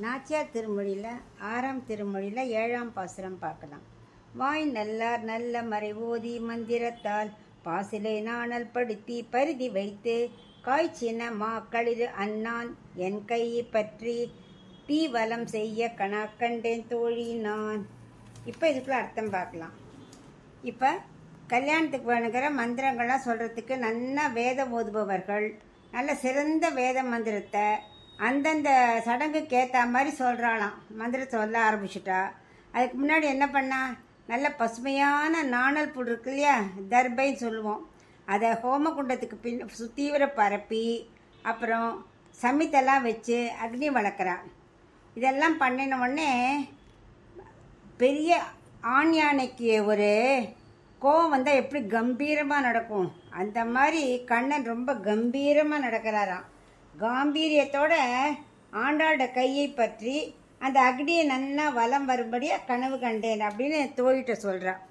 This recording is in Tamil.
நாச்சியார் திருமொழியில் 6ஆம் திருமொழியில் 7ஆம் பாசுரம் பார்க்கலாம். வாய் நல்லார் நல்ல மறை ஓதி மந்திரத்தால் பாசிலை நாணல் படுத்தி பருதி வைத்து காய்ச்சின களிறு அன்னான் என் கையை பற்றி தீவலம் செய்ய கணாக்கண்டேன் தோழி நான். இப்போ இதுக்குள்ள அர்த்தம் பார்க்கலாம். இப்போ கல்யாணத்துக்கு வேணுங்கிற மந்திரங்கள்லாம் சொல்கிறதுக்கு நல்லா வேதம் ஓதுபவர்கள் நல்ல சிறந்த வேத மந்திரத்தை அந்தந்த சடங்குக்கு ஏற்ற மாதிரி சொல்கிறாளாம். மந்திரத்தை சொல்ல ஆரம்பிச்சுட்டா அதுக்கு முன்னாடி என்ன பண்ணா, நல்ல பசுமையான நாணல் புல் இருக்கு இல்லையா, தர்பைன்னு சொல்லுவோம், அதை ஹோமகுண்டத்துக்கு தீவிர பரப்பி அப்புறம் சமித்தெல்லாம் வச்சு அக்னி வளர்க்குறா. இதெல்லாம் பண்ணின உடனே பெரிய ஆண் யானைக்கு ஒரு கோவம் வந்தால் எப்படி கம்பீரமாக நடக்கும், அந்த மாதிரி கண்ணன் ரொம்ப கம்பீரமாக நடக்கிறாராம். காம்பீரியத்தோட ஆண்டாளோட கையை பற்றி அந்த அக்னியை நன்னா வலம் வரும்படியாக கனவு கண்டேன் அப்படின்னு தோழிட்ட சொல்கிறான்.